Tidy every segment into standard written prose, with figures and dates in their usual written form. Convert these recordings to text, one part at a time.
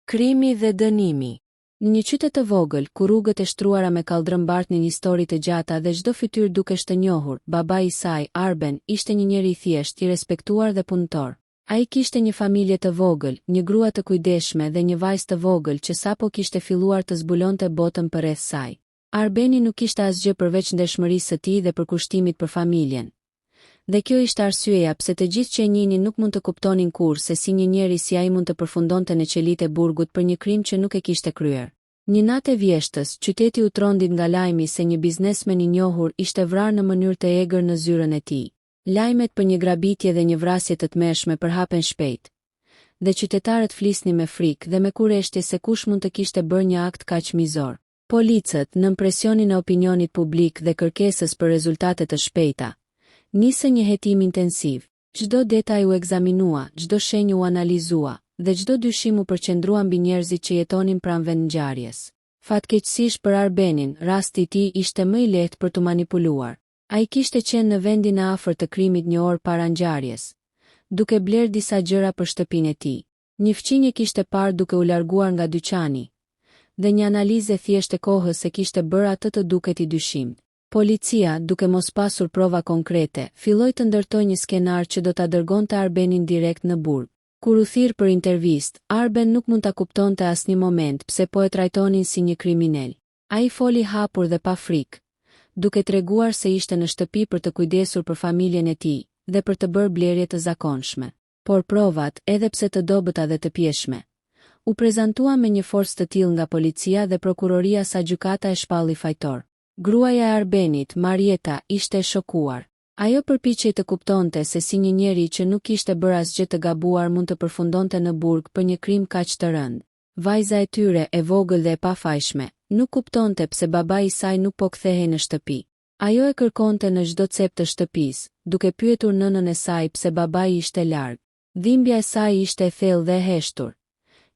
Krimi dhe dënimi. Në një qytet të vogël, ku rrugët e shtruara me kaldrëm bartnin histori të gjata dhe çdo fytyrë dukesh të njohur, babai i saj, Arben, ishte një njeri i thjeshtë, i respektuar dhe punëtor. Ai kishte një familje të vogël, një grua të kujdesshme dhe një vajzë të vogël që sapo kishte filluar të zbulonte botën përreth saj. Arbeni nuk kishte asgjë përveç ndershmërisë së tij dhe përkushtimit për familjen. Dhe kjo ishte arsyeja pse të gjithë që e njihnin nuk mund të kuptonin kurrë se si një njeri si ai mund të përfundonte në qelitë e burgut për një krim që nuk e kishte kryer. Një natë e vjeshtës, qyteti u trondit nga lajmi se një biznesmen i njohur ishte vrarë në mënyrë të egër në zyrën e tij. Lajmet për një grabitje dhe një vrasje të tmerrshme përhapen shpejt. Dhe qytetarët flisnin me frikë dhe me kurreshtje se kush mund të kishte bërë një akt kaq mizor. Policët, nën presionin e opinionit publik dhe kërkesës për rezultate të shpejta, nisën një hetim intensiv. Çdo detaj u ekzaminua, çdo shenjë u analizua, dhe çdo dyshim u përqendrua mbi njerëzit që jetonin pranë vendngjarjes. Fatkeqësisht për Arbenin, rasti i tij ishte më i lehtë për të manipuluar. Ai kishte qenë në vendin e afërt të krimit një orë para ngjarjes, duke bler disa gjëra për shtëpinë e tij. Një fqinje kishte parë duke u larguar nga dyqani, dhe një analizë thjeshtë e kohës se kishte bërë atë të duket i dyshimt. Policia, duke mos pasur prova konkrete, filloi të ndërtojë një skenar që do ta dërgonte Arbenin direkt në burg. Kur u thirr për intervistë, Arben nuk mund ta kuptonte asnjë moment pse po e trajtonin si një kriminal. Ai foli hapur dhe pa frikë, duke treguar se ishte në shtëpi për të kujdesur për familjen e tij dhe për të bërë blerje të zakonshme. Por provat, edhe pse të dobëta dhe të pjeshme, u prezantua me një forcë të tillë nga policia dhe prokuroria sa gjykata e shpalli fajtor. Gruaja e Arbenit, Marieta, ishte e shokuar. Ajo përpiqej të kuptonte se si një njeri që nuk kishte bërë asgjë të gabuar mund të përfundonte në burg për një krim kaq të rënd. Vajza e tyre, e vogël dhe e pafajshme, nuk kuptonte pse babai i saj nuk po kthehej në shtëpi. Ajo e kërkonte në çdo cep të shtëpisë, duke pyetur nënën e saj pse babai ishte larg. Dhimbja e saj ishte e thellë dhe e heshtur,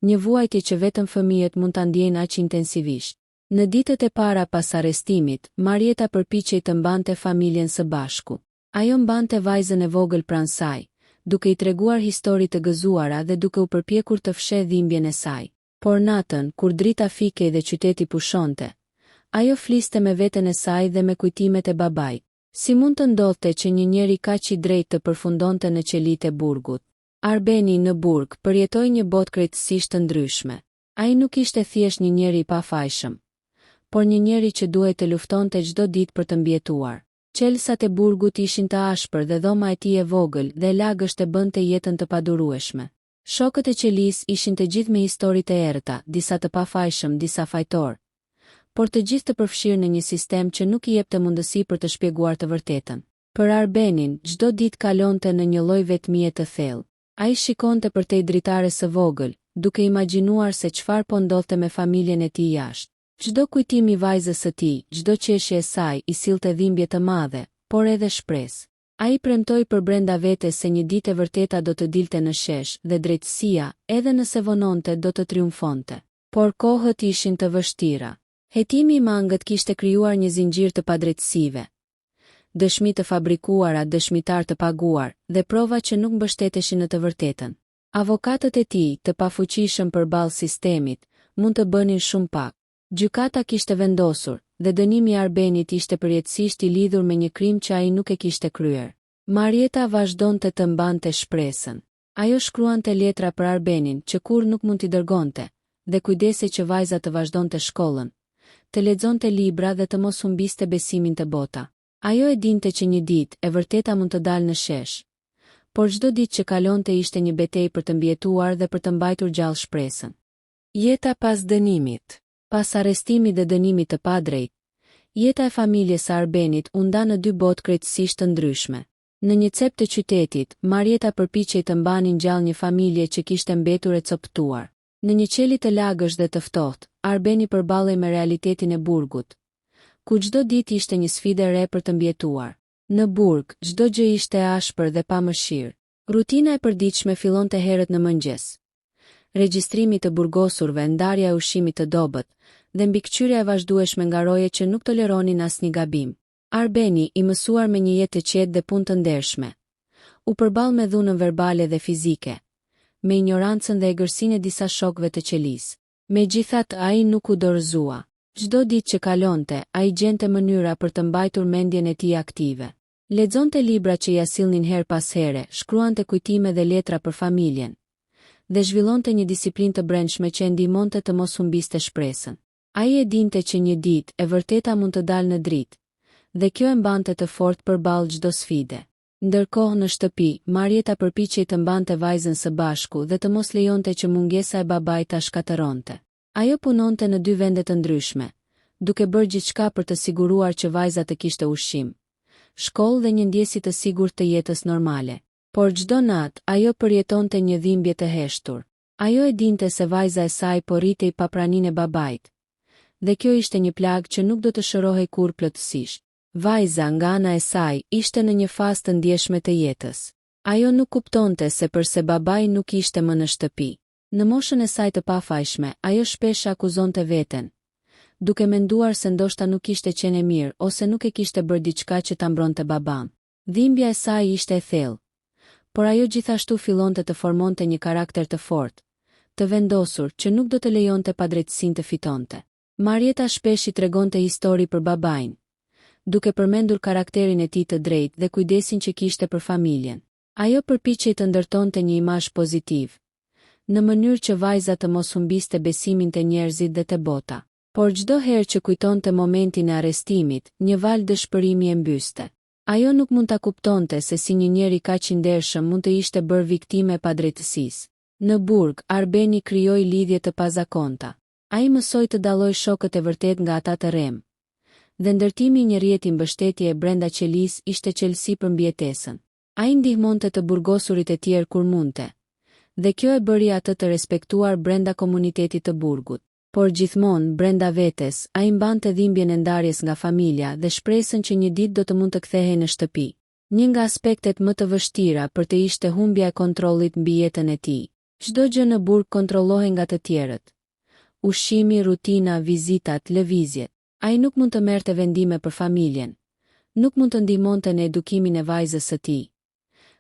një vuajtje që vetëm fëmijët mund ta ndjejnë aq intensivisht. Në ditët e para pas arrestimit, Marieta përpiqej të mbante familjen së bashku. Ajo mbante vajzën e vogël pranë saj, duke i treguar histori të gëzuara dhe duke u përpjekur të fshehë dhimbjen e saj. Por natën, kur drita fikej dhe qyteti pushonte, ajo fliste me veten e saj dhe me kujtimet e babait. Si mund të ndodhte që një njeri kaq i drejtë të përfundonte në qelitë e burgut? Arbeni në burg përjetoi një botë krejtësisht të ndryshme. Ai nuk ishte thjesht një njeri i pafajshëm, por një njeri që duhej të luftonte çdo ditë për të mbijetuar. Qelsat e burgut ishin të ashpër dhe dhoma e tij e vogël dhe lagësht e bënte jetën të padurueshme. Shokët e qelisë ishin të gjithë me histori të errëta, disa të pafajshëm, disa fajtor, por të gjithë të përfshirë në një sistem që nuk i jepte mundësi për të shpjeguar të vërtetën. Për Arbenin, çdo ditë kalonte në një lloj vetmie të thellë. Ai shikonte përtej dritares së vogël, duke imagjinuar se çfarë po ndodhte me familjen e tij jashtë. Çdo kujtim i vajzës së tij, çdo qeshje e saj i sillte dhimbje të madhe, por edhe shpresë. Ai premtoi për brenda vetes se një ditë e vërteta do të dilte në shesh dhe drejtësia, edhe nëse vononte, do të triumfonte. Por kohët ishin të vështira. Hetimi i mangët kishte krijuar një zinxhir të padrejtësive. Dëshmi të fabrikuara, dëshmitar të paguar dhe prova që nuk mbështeteshin në të vërtetën. Avokatët e tij, të pafuqishëm përballë sistemit, mund të bënin shumë pak. Gjykata kishte vendosur, dhe dënimi i Arbenit ishte përjetësisht i lidhur me një krim që ai nuk e kishte kryer. Marieta vazhdonte të mbante shpresën. Ajo shkruante letra për Arbenin që kur nuk mund t'i dërgonte, dhe kujdesej që vajza të vazhdonte shkollën, të lexonte libra dhe të mos humbiste besimin te bota. Ajo e dinte që një ditë e vërteta mund të dalë në shesh, por çdo ditë që kalonte ishte një betejë për të mbijetuar dhe për të mbajtur gjallë shpresën. Jeta pas dënimit. Pas arrestimit dhe dënimit të padrejtë, jeta e familjes së Arbenit u nda në dy botë krejtësisht të ndryshme. Në një cep të qytetit, Marieta përpiqej të mbanin gjallë një familje që kishte mbetur e coptuar. Në një qeli të lagësh dhe të ftohtë, Arbeni përballej me realitetin e burgut, ku çdo ditë ishte një sfidë e re për të mbijetuar. Në burg, çdo gjë ishte e ashpër dhe pa mëshirë. Rutina e përditshme fillonte herët në mëngjes. Regjistrimi të burgosurve, ndarja e ushqimit të dobët, dhe mbikëqyrja e vazhdueshme nga roje që nuk toleronin asnjë gabim. Arbeni, i mësuar me një jetë të qetë dhe punë të ndershme, u përball me dhunën verbale dhe fizike, me ignorancën dhe egërsinë e disa shokëve të qelisë. Megjithatë, ai nuk u dorëzua. Çdo ditë që kalonte, ai gjente mënyra për të mbajtur mendjen e tij aktive. Lexonte libra që ia sillnin her pas here, shkruante kujtime dhe letra për familjen, dhe zhvillonte një disiplinë të brendshme që e ndihmonte të mos humbiste shpresën. Ai e dinte që një ditë e vërteta mund të dalë në dritë, dhe kjo e mbante të fortë përballë çdo sfide. Ndërkohë në shtëpi, Marieta përpiqej të mbante vajzën së bashku dhe të mos lejonte që mungesa e babait ta shkatëronte. Ajo punonte në 2 vende të ndryshme, duke bërë gjithçka për të siguruar që vajza të kishte ushqim, shkollë dhe një ndjesë të sigurt të jetës normale. Por çdo natë, ajo përjetonte një dhimbje të heshtur. Ajo e dinte se vajza e saj po rritej pa praninë e babait, dhe kjo ishte një plagë që nuk do të shërohej kurrë plotësisht. Vajza, nga ana e saj, ishte në një fazë të ndjeshme të jetës. Ajo nuk kuptonte se përse babai nuk ishte më në shtëpi. Në moshën e saj të pafajshme, ajo shpesh akuzonte veten, duke menduar se ndoshta nuk ishte qenë mirë ose nuk e kishte bërë diçka që ta mbronte baban. Dhimbja e saj ishte e thellë, por ajo gjithashtu fillonte të formonte një karakter të fortë, të vendosur që nuk do të lejonte padrejtësinë të fitonte. Marieta shpesh i tregonte histori për babain, duke përmendur karakterin e tij të drejtë dhe kujdesin që kishte për familjen. Ajo përpiqej të ndërtonte një imazh pozitiv, në mënyrë që vajza të mos humbiste besimin te njerëzit dhe te bota. Por çdo herë që kujtonte momentin e arrestimit, një val dëshpërimi e mbyste. Ajo nuk mund ta kuptonte se si një njeri kaq i ndershëm mund të ishte bërë viktime e padrejtësisë. Në burg, Arbeni krijoi lidhje të pazakonta. Ai mësoi të dalloj shokët e vërtet nga ata të rrem, dhe ndërtimi i një rrjeti mbështetjeje brenda qelisë ishte qelësi për mbijetesën. Ai ndihmonte të burgosurit e tjerë kur mundte, dhe kjo e bëri atë të respektuar brenda komunitetit të burgut. Por gjithmonë, brenda vetes, ai mbante dhimbjen e ndarjes nga familja dhe shpresën që një ditë do të mund të kthehej në shtëpi. Një nga aspektet më të vështira për të ishte humbja e kontrollit mbi jetën e tij. Çdo gjë në burg kontrollohej nga të tjerët. Ushqimi, rutina, vizitat, lëvizjet. Ai nuk mund të merrte vendime për familjen, nuk mund të ndihmonte në edukimin e vajzës së tij,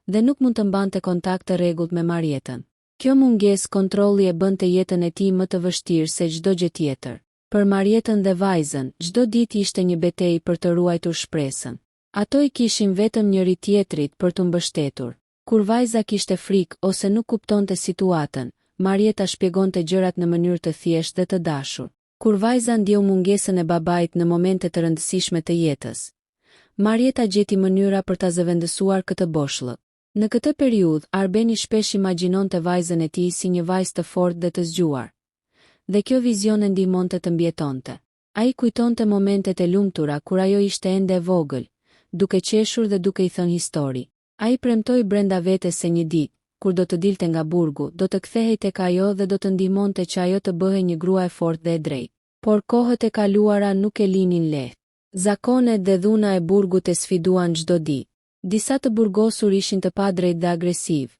dhe nuk mund të mbante kontakt të rregullt me Marietën. Kjo mungesë kontrolli e bënte jetën e tij më të vështirë se çdo gjë tjetër. Për Marietën dhe vajzën, çdo ditë ishte një betejë për të ruajtur shpresën. Ato i kishin vetëm njëri tjetrit për të mbështetur. Kur vajza kishte frikë ose nuk kuptonte situatën, Marieta shpjegonte gjërat në mënyrë të thjeshtë dhe të dashur. Kur vajza ndjeu mungesën e babait në momente të rëndësishme të jetës, Marieta gjeti mënyra për ta zëvendësuar këtë boshllëk. Në këtë periudhë, Arbeni shpesh imagjinonte vajzën e tij si një vajzë të fortë dhe të zgjuar, dhe kjo vizion e ndihmonte të mbjetonte. Ai kujtonte momentet e lumtura kur ajo ishte ende e vogël, duke qeshur dhe duke i thënë histori. Ai premtoi brenda vetes se një ditë, kur do të dilte nga burgu, do të kthehej tek ajo dhe do të ndihmonte që ajo të bëhej një grua e fortë dhe e drejtë. Por kohët e kaluara nuk e linin lehtë. Zakonet dhe dhuna e burgut e sfiduan çdo ditë. Disa të burgosur ishin të padrejtë dhe agresiv,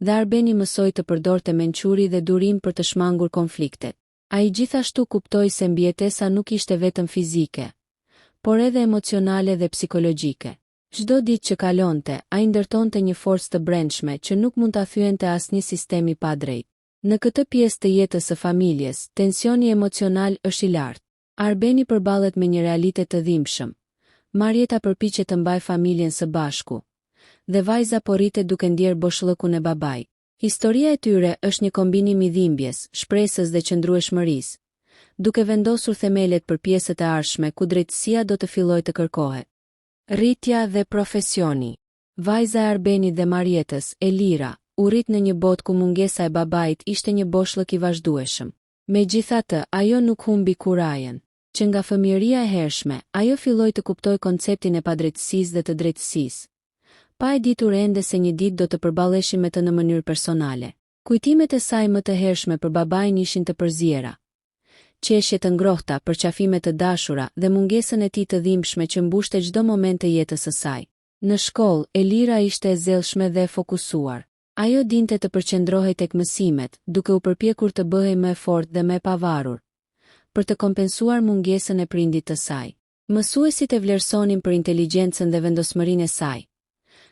dhe Arbeni mësoi të përdorte mençuri dhe durim për të shmangur konfliktet. Ai gjithashtu kuptoi se mbijetesa nuk ishte vetëm fizike, por edhe emocionale dhe psikologjike. Çdo ditë që kalonte, ai ndërtonte një forcë të brendshme që nuk mund ta thyente asnjë sistem i padrejtë. Në këtë pjesë të jetës së familjes, tensioni emocional është i lartë. Arbeni përballet me një realitet të dhimbshëm. Marieta përpiqet të mbajë familjen së bashku, dhe vajza po rritet duke ndier boshllëkun e babait. Historia e tyre është një kombinim i dhimbjes, shpresës dhe qëndrueshmërisë, duke vendosur themelet për pjesët e ardhshme ku drejtësia do të fillojë të kërkohet. Rritja dhe profesioni. Vajza e Arbenit dhe Marietës, Elira, u rrit në një botë ku mungesa e babait ishte një boshllëk i vazhdueshëm. Megjithatë, ajo nuk humbi kurajën, që nga fëmijëria e hershme, ajo filloi të kuptoj konceptin e padrejtësisë dhe të drejtësisë, pa e ditur ende se një ditë do të përballeshim me të në mënyrë personale. Kujtimet e saj më të hershme për babain ishin të përziera, qeshje të ngrohta, përqafime të dashura dhe mungesën e tij të dhimbshme që mbushte çdo moment të jetës së saj. Në shkollë, Elira ishte e zellshme dhe e fokusuar. Ajo dinte të përqendrohej tek mësimet, duke u përpjekur të bëhej më e fortë dhe më e pavarur, për të kompensuar mungesën e prindit të saj. Mësuesit e vlerësonin për inteligjencën dhe vendosmërinë e saj,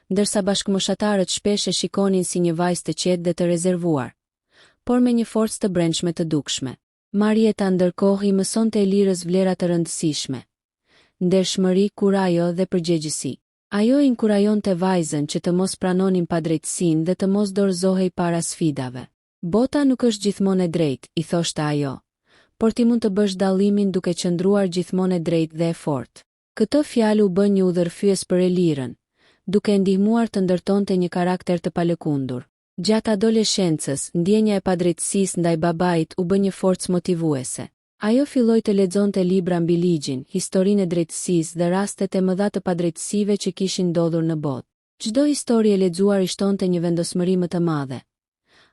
ndërsa bashkëmoshatarët shpesh e shikonin si një vajzë të qetë dhe të rezervuar, por me një forcë të brendshme të dukshme. Marieta ndërkohë i mësonte Elirës vlera të rëndësishme: ndershmëri, kurajo dhe përgjegjësi. Ajo inkurajonte vajzën që të mos pranonin padrejtësinë dhe të mos dorëzohej para sfidave. Bota nuk është gjithmonë e drejtë, i thoshte ajo, por ti mund të bësh dallimin duke qëndruar gjithmonë e drejtë dhe e fortë. Këtë fjalë u bën një udhërfyes për Elirën, duke e ndihmuar të ndërtonte një karakter të palëkundur. Gjatë adoleshencës, ndjenja e padrejtësisë ndaj babait u bë një forcë motivuese. Ajo filloi të lexonte libra mbi ligjin, historinë e drejtësisë dhe rastet e mëdha të padrejtësive që kishin ndodhur në botë. Çdo histori e lexuar i shtonte një vendosmëri më të madhe.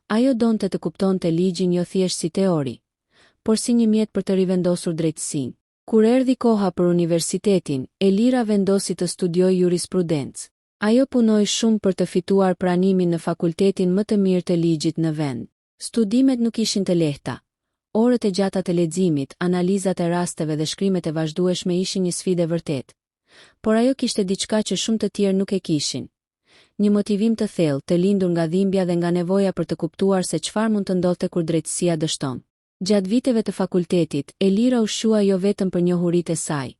Ajo donte të kuptonte ligjin jo thjesht si teori, por si një mjet për të rivendosur drejtësinë. Kur erdhi koha për universitetin, Elira vendosi të studiojë jurisprudencë. Ajo punoi shumë për të fituar pranimin në fakultetin më të mirë të ligjit në vend. Studimet nuk ishin të lehta. Orët e gjata të leximit, analizat e rasteve dhe shkrimet e vazhdueshme ishin një sfidë e vërtetë. Por ajo kishte diçka që shumë të tjerë nuk e kishin. Një motivim të thellë, të lindur nga dhimbja dhe nga nevoja për të kuptuar se çfarë mund të ndodhte kur drejtësia dështon. Gjatë viteve të fakultetit, Elira u shua jo vetëm për njohuritë e saj,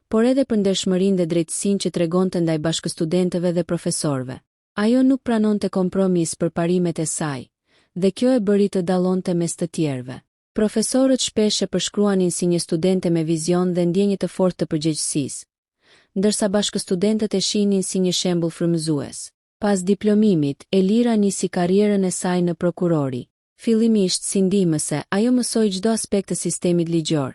por edhe për ndershmërinë dhe drejtësinë që tregonte ndaj bashkëstudentëve dhe profesorëve. Ajo nuk pranonte kompromis për parimet e saj, dhe kjo e bëri të dallonte mes të tjerëve. Profesorët shpesh e përshkruanin si një studente me vizion dhe ndjenjë të fortë të përgjegjësisë, ndërsa bashkëstudentët e shihnin si një shembull frymëzues. Pas diplomimit, Elira nisi karrierën e saj në prokurori. Fillimisht si ndihmëse, ajo mësoi çdo aspekt të sistemit ligjor.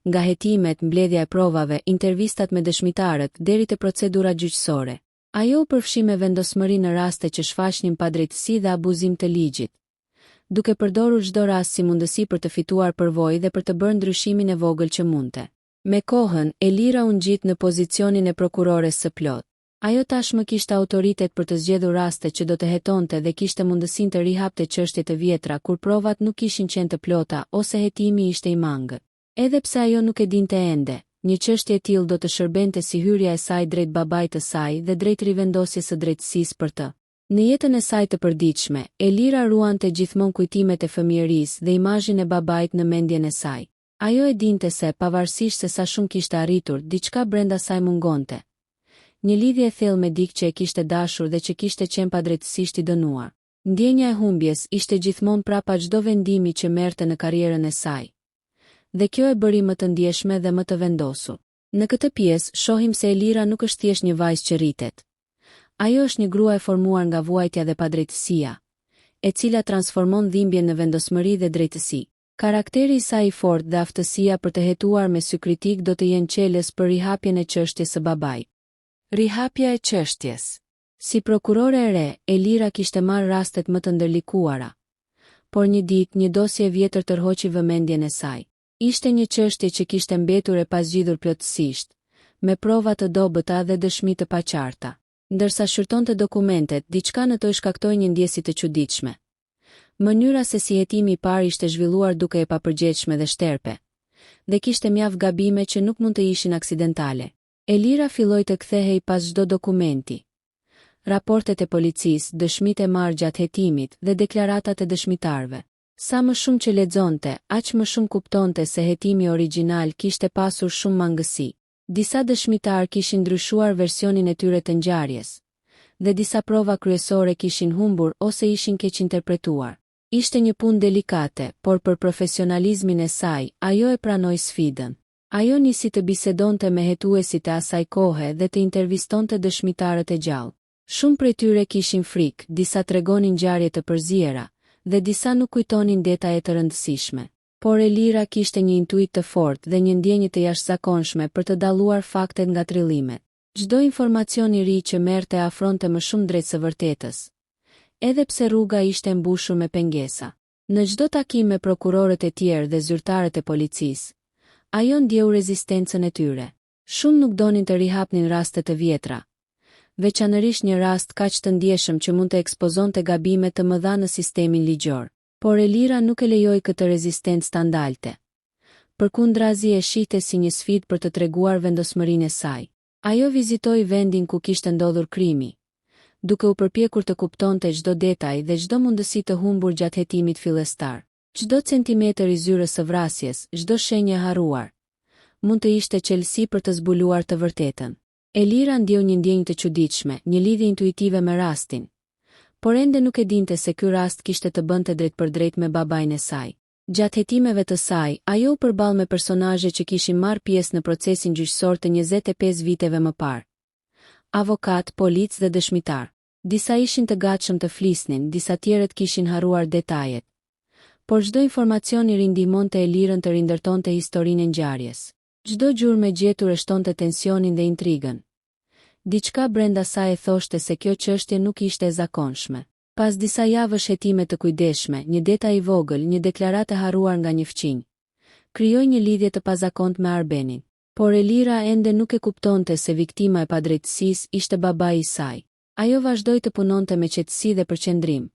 Nga hetimet, mbledhja e provave, intervistat me dëshmitarët, deri te procedurat gjyqësore. Ajo u përfshi me vendosmëri në raste që shfaqnin padrejtësi dhe abuzim të ligjit, duke përdorur çdo rast si mundësi për të fituar përvojë dhe për të bërë ndryshimin e vogël që mundte. Me kohën, Elira u ngjit në pozicionin e prokurores së plot. Ajo tashmë kishte autoritet për të zgjedhur raste që do të hetonte dhe kishte mundësinë të rihapte çështje të vjetra kur provat nuk kishin qenë të plota ose hetimi ishte i mangët. Edhe pse ajo nuk e dinte ende, një çështje e tillë do të shërbente si hyrja e saj drejt babait të saj dhe drejt rivendosjes së drejtësisë për të. Në jetën e saj të përditshme, Elira ruante gjithmonë kujtimet e fëmijërisë dhe imazhin e babait në mendjen e saj. Ajo e dinte se, pavarësisht se sa shumë kishte arritur, diçka brenda saj mungonte. Një lidhje e thellë me dikë që e kishte dashur dhe që kishte qenë padrejtësisht i dënuar. Ndjenja e humbjes ishte gjithmonë prapa çdo vendimi që merrte në karrierën e saj. Dhe kjo e bëri më të ndjeshme dhe më të vendosur. Në këtë pjesë shohim se Elira nuk është thjesht një vajzë që rritet. Ajo është një grua e formuar nga vuajtja dhe padrejtësia, e cila transformon dhimbjen në vendosmëri dhe drejtësi. Karakteri i saj i fortë dhe aftësia për të hetuar me sy kritik do të jenë çelës për rihapjen e çështjes së babait. Rihapja e çështjes. Si prokurore e re, Elira kishte marrë rastet më të ndërlikuara. Por një ditë një dosje e vjetër tërhoqi vëmendjen e saj. Ishte një çështje që kishte mbetur e pazgjidhur plotësisht, me prova të dobëta dhe dëshmi të paqarta. Ndërsa shërtonte dokumentet, diçka në to i shkaktoi një ndjesi të çuditshme. Mënyra se si hetimi i parë ishte zhvilluar duke e papërgjegjshme dhe shterpe, dhe kishte mjaft gabime që nuk mund të ishin aksidentale. Elira filloi të kthehej pas çdo dokumenti. Raportet e policisë, dëshmitë e marrë gjatë hetimit dhe deklaratat e dëshmitarëve. Sa më shumë që lexonte, aq më shumë kuptonte se hetimi origjinal kishte pasur shumë mangësi. Disa dëshmitar kishin ndryshuar versionin e tyre të ngjarjes, dhe disa prova kryesore kishin humbur ose ishin keq interpretuar. Ishte një punë delikate, por për profesionalizmin e saj, ajo e pranoi sfidën. Ajo nisi të bisedonte me hetuesit e asaj kohe dhe të intervistonte dëshmitarët e gjallë. Shumë prej tyre kishin frikë, disa tregonin ngjarje të përziera, dhe disa nuk kujtonin detaje të rëndësishme. Por Elira kishte një intuit të fortë dhe një ndjenjë të jashtëzakonshme për të dalluar faktet nga trillimet. Çdo informacion i ri që merrte afronte më shumë drejt së vërtetës, edhe pse rruga ishte mbushur me pengesa. Në çdo takim me prokurorët e tjerë dhe zyrtarët e policisë, ajo ndjeu rezistencën e tyre. Shumë nuk donin të rihapnin raste të vjetra, veçanërisht një rast kaq të ndjeshëm që mund të ekspozonte gabime të mëdha në sistemin ligjor. Por Elira nuk e lejoi këtë rezistencë ta ndalte. Përkundrazi e shihte si një sfidë për të treguar vendosmërinë e saj. Ajo vizitoi vendin ku kishte ndodhur krimi, duke u përpjekur të kuptonte çdo detaj dhe çdo mundësi të humbur gjatë hetimit fillestar. Çdo centimetër i zyrës së vrasjes, çdo shenjë e harruar, mund të ishte qelësi për të zbuluar të vërtetën. Elira ndjeu një ndjenjë të çuditshme, një lidhje intuitive me rastin, por ende nuk e dinte se ky rast kishte të bënte drejt për drejt me babain e saj. Gjatë hetimeve të saj, ajo u përball me personazhe që kishin marrë pjesë në procesin gjyqësor të 25 viteve më parë. Avokat, policë dhe dëshmitar. Disa ishin të gatshëm të flisnin, disa tjerët kishin harruar detajet. Por çdo informacion i rindihmonte Elirën të rindërtonte historinë e ngjarjes. Çdo gjurmë e gjetur e shtonte tensionin dhe intrigën. Diçka brenda saj e thoshte se kjo çështje nuk ishte e zakonshme. Pas disa javësh hetime të kujdesshme, një detaj i vogël, një deklaratë e harruar nga një fqinj, krijoi një lidhje të pazakontë me Arbenin. Por Elira ende nuk e kuptonte se viktima e padrejtësisë ishte babai i saj. Ajo vazhdoi të punonte me qetësi dhe përqendrim,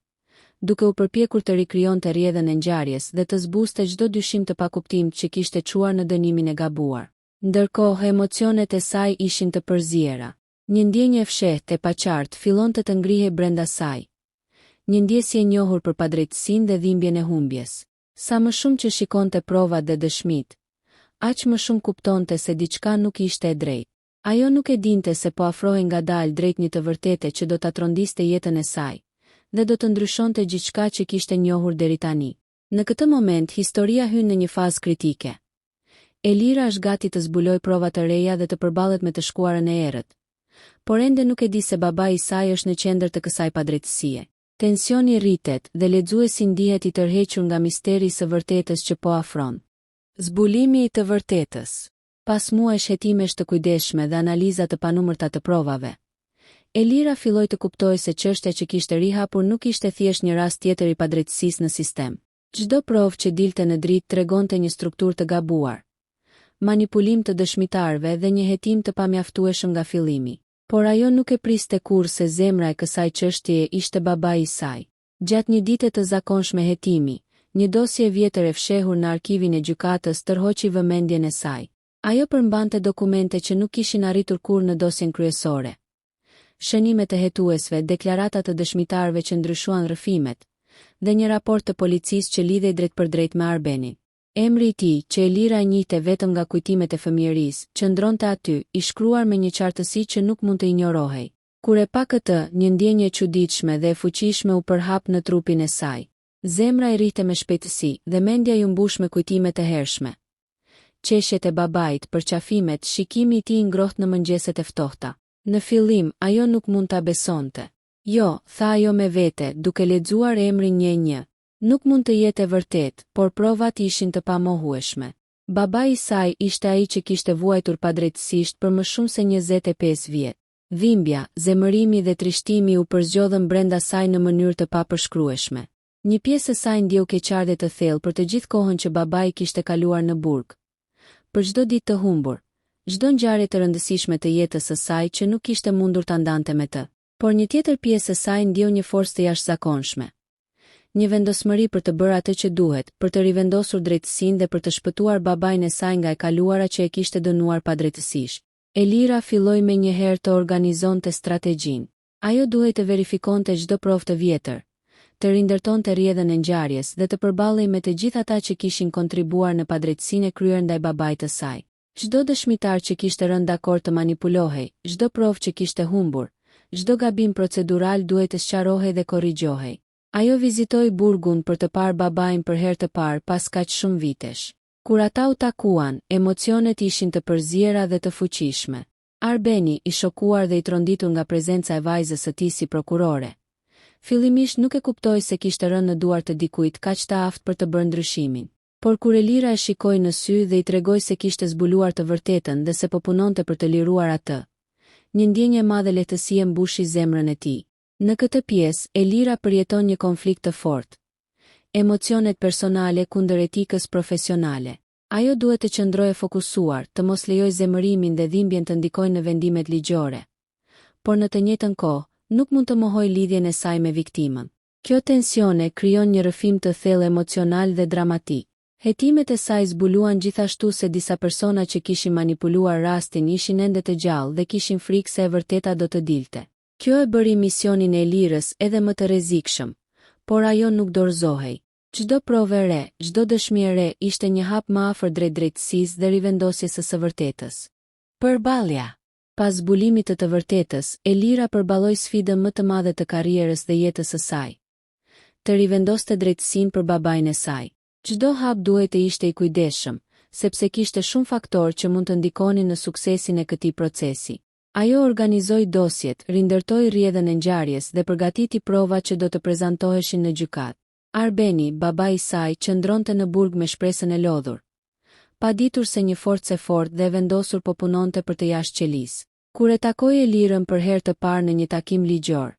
duke u përpjekur të rikrijonte rrjedhën e ngjarjes dhe të zbuste çdo dyshim të pakuptim që kishte çuar në dënimin e gabuar. Ndërkohë emocionet e saj ishin të përziera. Një ndjenjë e fshehtë e paqartë fillonte të ngrihej brenda saj. Një ndjesje e njohur për padrejtësinë dhe dhimbjen e humbjes. Sa më shumë që shikonte provat dhe dëshmit, aq më shumë kuptonte se diçka nuk ishte e drejtë. Ajo nuk e dinte se po afrohej ngadalë drejt një të vërtete që do ta trondiste jetën e saj dhe do të ndryshonte gjithçka që kishte njohur deri tani. Në këtë moment historia hyn në një fazë kritike. Elira është gati të zbulojë prova të reja dhe të përballet me të shkuarën e errët, por ende nuk e di se babai i saj është në qendër të kësaj padrejtësie. Tensioni rritet dhe lexuesi ndihet i tërhequr nga misteri i së vërtetës që po afron. Zbulimi i të vërtetës. Pas muajsh hetimesh të kujdesshme dhe analiza të panumërta të provave, Elira filloi të kuptojë se çështja që kishte rihapur nuk ishte thjesht një rast tjetër i padrejtësisë në sistem. Çdo provë që dilte në dritë tregonte një strukturë të gabuar, manipulim të dëshmitarëve dhe një hetim të pamjaftueshëm nga fillimi. Por ajo nuk e priste kurrë se zemra e kësaj çështjeje ishte babai i saj. Gjatë një dite të zakonshme hetimi, një dosje vjetër e fshehur në arkivin e gjykatës tërhoqi vëmendjen e saj. Ajo përmbante dokumente që nuk kishin arritur kurrë në dosjen kryesore. Shënimet e hetuesve, deklarata të dëshmitarëve që ndryshuan rrëfimet, dhe një raport të policisë që lidhej drejt për drejt me Arbenin. Emri i tij, që Elira e njihte vetëm nga kujtimet e fëmijërisë, qëndronte aty, i shkruar me një qartësi që nuk mund të injorohej. Kur e pa këtë, një ndjenjë e çuditshme dhe e fuqishme u përhap në trupin e saj. Zemra i rrihte me shpejtësi dhe mendja i mbush me kujtime të hershme. Qeshjet e babait, përqafimet, shikimi i tij ngrohtë në mëngjeset e ftohta. Në fillim, ajo nuk mund ta besonte. Jo, tha ajo me vete, duke lexuar emrin 11. Nuk mund të jetë e vërtet, por provat ishin të pamohueshme. Babai i saj ishte ai që kishte vuajtur padrejtësisht për më shumë se 25 vjet. Dhimbja, zemërimi dhe trishtimi u përzgjodhën brenda saj në mënyrë të papërshkrueshme. Një pjesë e saj ndjeu keqardhje të thellë për të gjithë kohën që babai kishte kaluar në burg. Për çdo ditë të humbur, çdo ngjarje të rëndësishme të jetës së saj që nuk kishte mundur ta ndante me të. Por një tjetër pjesë e saj ndjeu një forcë të jashtëzakonshme. Një vendosmëri për të bërë atë që duhet, për të rivendosur drejtësinë dhe për të shpëtuar babain e saj nga e kaluara që e kishte dënuar padrejtësisht. Elira filloi menjëherë të organizonte strategjinë. Ajo duhej të verifikonte çdo provë të vjetër, të rindërtonte rrjedhën e ngjarjes dhe të përballej me të gjithë ata që kishin kontribuar në padrejtësinë e kryer ndaj babait të saj. Çdo dëshmitar që kishte rënë dakord të manipulohej, çdo provë që kishte humbur, çdo gabim procedural duhej të sqarohej dhe korrigjohej. Ajo vizitoi burgun për të parë babain për herë të parë pas kaq shumë vitesh. Kur ata u takuan, emocionet ishin të përziera dhe të fuqishme. Arbeni, i shokuar dhe i tronditur nga prezenca e vajzës së tij si prokurore, fillimisht nuk e kuptoi se kishte rënë në duart të dikujt kaq të aftë për të bërë ndryshimin. Por kur Elira e shikoi në sy dhe i tregoi se kishte zbuluar të vërtetën dhe se po punonte për të liruar atë, një ndjenjë e madhe lehtësie mbushi zemrën e tij. Në këtë pjesë, Elira përjeton një konflikt të fortë. Emocionet personale kundër etikës profesionale. Ajo duhet të qëndrojë fokusuar, të mos lejojë zemërimin dhe dhimbjen të ndikojnë në vendimet ligjore. Por në të njëjtën kohë, nuk mund të mohojë lidhjen e saj me viktimën. Kjo tensione krijon një rrëfim të thellë emocional dhe dramatik. Hetimet e saj zbuluan gjithashtu se disa persona që kishin manipuluar rastin ishin ende të gjallë dhe kishin frikë se e vërteta do të dilte. Kjo e bëri misionin e Elirës edhe më të rrezikshëm, por ajo nuk dorëzohej. Çdo provë e re, çdo dëshmi e re ishte një hap më afër drejt drejtësisë dhe rivendosjes së vërtetës. Përballja. Pas zbulimit të vërtetës, Elira përballoi sfidën më të madhe të karrierës dhe jetës së saj. Të rivendoste drejtësinë për babain e saj. Çdo hap duhet të ishte i kujdesshëm, sepse kishte shumë faktorë që mund të ndikonin në suksesin e këtij procesi. Ajo organizoi dosjet, rindërtoi rrjedhën e ngjarjes dhe përgatiti provat që do të prezantoheshin në gjykatë. Arbeni, babai i saj, qëndronte në burg me shpresën e lodhur, pa ditur se një forcë e fortë dhe vendosur po punonte për të jashtë. Kur e takoi Elirën për herë të parë në një takim ligjor,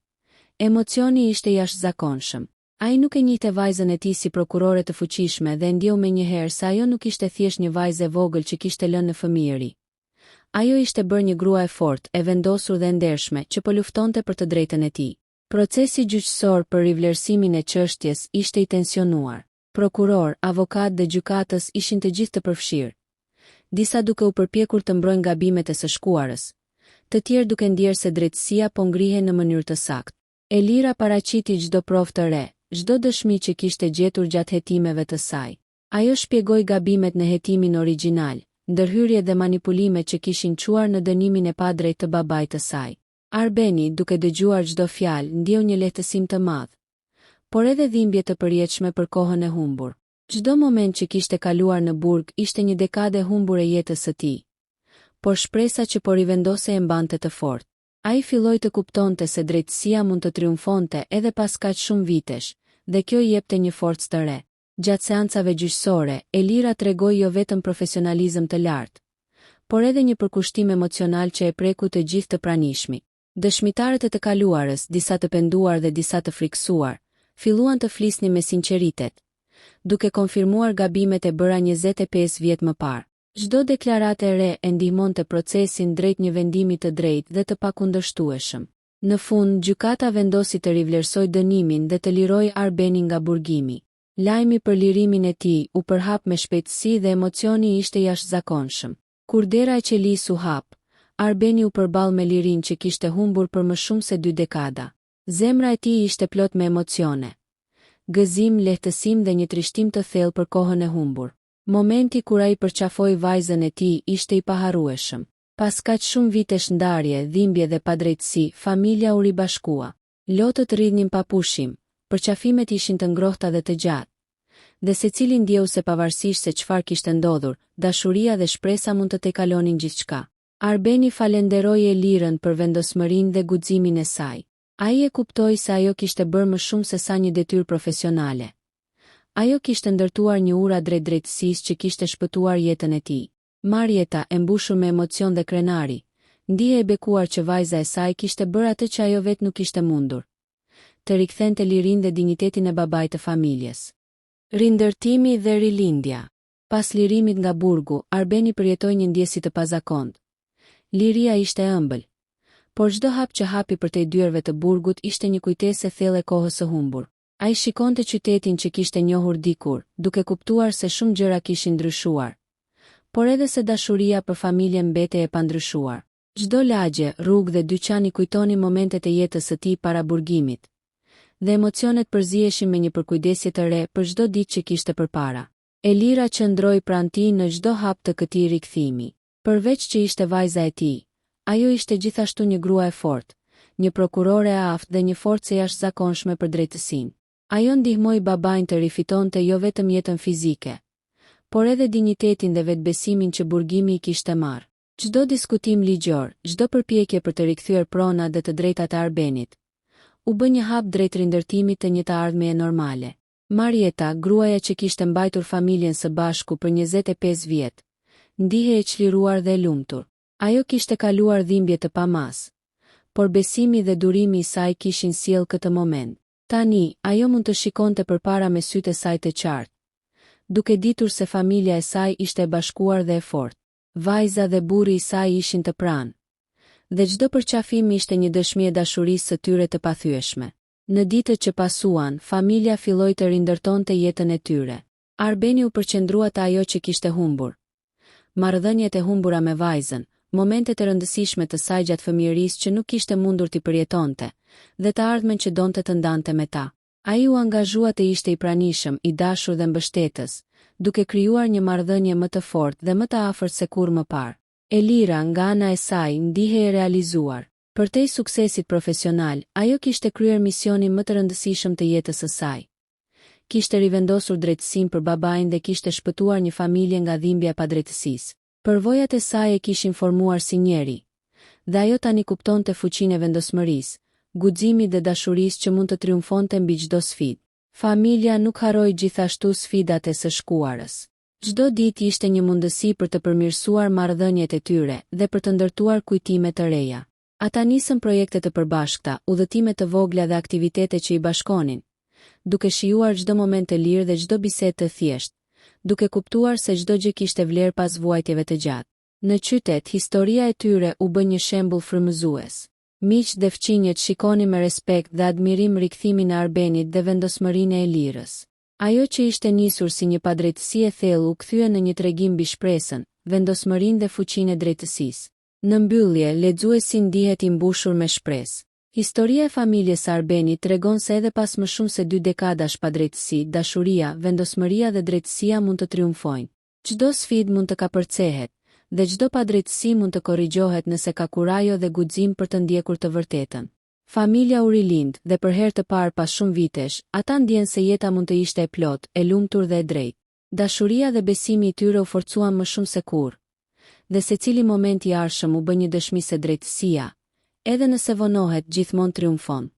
emocioni ishte jashtëzakonshëm. Ai nuk e njihte vajzën e tij si prokurore të fuqishme dhe ndjeu menjëherë se ajo nuk ishte thjesht një vajzë e vogël që kishte lënë në fëmijëri. Ajo ishte bërë një grua e fortë, e vendosur dhe ndershme, që po luftonte për të drejtën e tij. Procesi gjyqësor për rivlerësimin e çështjes ishte i tensionuar. Prokuror, avokat dhe gjykatës ishin të gjithë të përfshirë. Disa duke u përpjekur të mbrojnë gabimet e së shkuarës, të tjerë duke ndjerë se drejtësia po ngrihe në mënyrë të saktë. Elira paraqiti çdo provë të re, çdo dëshmi që kishte gjetur gjatë hetimeve të saj. Ajo shpjegoi gabimet në hetimin origjinal, ndërhyrje dhe manipulime që kishin çuar në dënimin e padrejtë të babait të saj. Arbeni, duke dëgjuar çdo fjalë, ndjeu një lehtësim të madh, por edhe dhimbje të përjetshme për kohën e humbur. Çdo moment që kishte kaluar në burg ishte një dekadë e humbur e jetës së tij, por shpresa që po rivendose e mbante të fortë. Ai filloi të kuptonte se drejtësia mund të triumfonte edhe pas kaq shumë vitesh, dhe kjo i jepte një forcë të re. Gjatë seancave gjyqësore, Elira tregoi jo vetëm profesionalizëm të lartë, por edhe një përkushtim emocional që e preku të gjithë të pranishmi. Dëshmitarët e të kaluarës, disa të penduar dhe disa të friksuar, filluan të flisnin me sinqeritet, duke konfirmuar gabimet e bëra 25 vjet më parë. Çdo deklaratë e re e ndihmonte procesin drejt një vendimi të drejtë dhe të pakundërshtueshëm. Në fund, gjykata vendosi të rivlerësoj dënimin dhe të liroj Arbenin nga burgimi. Lajmi për lirimin e tij u përhap me shpejtësi dhe emocioni ishte jashtëzakonshëm. Kur dera e qelis u hap, Arbeni u përball me lirinë që kishte humbur për më shumë se 2 dekada. Zemra e tij ishte plot me emocione, gëzim, lehtësim dhe një trishtim të thellë për kohën e humbur. Momenti kur ai përqafoi vajzën e tij ishte i paharrueshëm. Pas kaq shumë vitesh ndarje, dhimbje dhe padrejtësi, familja u ribashkua. Lotët rridhnin pa pushim, përqafimet ishin të ngrohta dhe të gjatë, dhe secili ndjeu se pavarësisht se çfarë kishte ndodhur, dashuria dhe shpresa mund të tejkalonin gjithçka. Arbeni falenderoi Elirën për vendosmërinë dhe guximin e saj. Ai e kuptoi se ajo kishte bërë më shumë se sa një detyrë profesionale. Ajo kishte ndërtuar një ura drejt drejtësisë që kishte shpëtuar jetën e tij. Marieta, e mbushur me emocion dhe krenari, ndihej e bekuar që vajza e saj kishte bërë atë që ajo vetë nuk kishte mundur, të rikthente lirinë dhe dinjitetin e babait të familjes. Rindërtimi dhe rilindja. Pas lirimit nga burgu, Arbeni përjetoi një ndjesi të pazakontë. Liria ishte ëmbël, por çdo hap që hapi për te dyerve të burgut ishte një kujtesë e thellë e kohës së humbur. Ai shikonte qytetin që kishte njohur dikur, duke kuptuar se shumë gjëra kishin ndryshuar, por edhe se dashuria për familjen mbetej e pandryshuar. Çdo lagje, rrugë dhe dyqan i kujtoni momentet e jetës së tij para burgimit, dhe emocionet përziheshin me një përkujdesje të re për çdo ditë që kishte përpara. Elira qëndroi pranë tij në çdo hap të këtij rikthimi. Përveç që ishte vajza e tij, ajo ishte gjithashtu një grua e fortë, një prokurore e aftë dhe një forcë e jashtëzakonshme për drejtësinë. Ajo ndihmoi babain të rifitonte jo vetëm jetën fizike, por edhe dinjitetin dhe vetbesimin që burgimi i kishte marrë. Çdo diskutim ligjor, çdo përpjekje për të rikthyer pronat dhe të drejtat e Arbenit, u bë një hap drejt rindërtimit të një të ardhmeje normale. Marieta, gruaja që kishte mbajtur familjen së bashku për 25 vjet, ndihej e çliruar dhe e lumtur. Ajo kishte kaluar dhimbje të pamas, por besimi dhe durimi i saj kishin sjell këtë moment. Tani, ajo mund të shikonte përpara me sytë e saj të qartë, duke ditur se familja e saj ishte e bashkuar dhe e fortë. Vajza dhe burri i saj ishin të pranë, dhe çdo përqafim ishte një dëshmi e dashurisë së tyre të pathyeshme. Në ditët që pasuan, familja filloi të rindërtonte jetën e tyre. Arbeni u përqendrua te ajo që kishte humbur. Marrëdhëniet e humbura me vajzën, momentet e rëndësishme të saj gjatë fëmijërisë që nuk kishte mundur t'i përjetonte, dhe të ardhmen që donte të ndante me ta. Ai u angazhua të ishte i pranishëm, i dashur dhe mbështetës, duke krijuar një marrëdhënie më të fortë dhe më të afërt se kur më parë. Elira nga ana e saj ndihej e realizuar. Përtej suksesit profesional, ajo kishte kryer misionin më të rëndësishëm të jetës së saj. Kishte rivendosur drejtësinë për babain dhe kishte shpëtuar një familje nga dhimbja e padrejtësisë. Përvojat e saj e kishin formuar si njeri, dhe ajo tani kuptonte fuqinë e vendosmërisë, guximit dhe dashurisë që mund të triumfonte mbi çdo sfidë. Familja nuk harroi gjithashtu sfidat e së shkuarës. Çdo ditë ishte një mundësi për të përmirësuar marrëdhëniet e tyre dhe për të ndërtuar kujtime të reja. Ata nisën projekte të përbashkëta, udhëtime të vogla dhe aktivitete që i bashkonin, duke shijuar çdo moment të lirë dhe çdo bisedë të thjeshtë, duke kuptuar se çdo gjë kishte vlerë pas vuajtjeve të gjatë. Në qytet, historia e tyre u bë një shembull frymëzues. Miq dhe fëmijët shikonin me respekt dhe admirim rikthimin e Arbenit dhe vendosmërinë e Elirës. Ajo që ishte nisur si një padrejtësi e thellë u kthye në një tregim mbi shpresën, vendosmërinë dhe fuqinë e drejtësisë. Në mbyllje, lexuesi ndihet i mbushur me shpresë. Historia e familjes së Arbenit tregon se edhe pas më shumë se 2 dekadash padrejtësi, dashuria, vendosmëria dhe drejtësia mund të triumfojnë. Çdo sfidë mund të kapërcehet, dhe çdo padrejtësi mund të korrigjohet nëse ka kurajo dhe guxim për të ndjekur të vërtetën. Familja u rilind dhe për herë të parë pas shumë vitesh, ata ndjen se jeta mund të ishte e plot, e lumtur dhe e drejtë. Dashuria dhe besimi i tyre u forcuan më shumë se kurrë, dhe secili moment i ardhshëm u bë një dëshmi se drejtësia, edhe nëse vonohet, gjithmonë triumfon.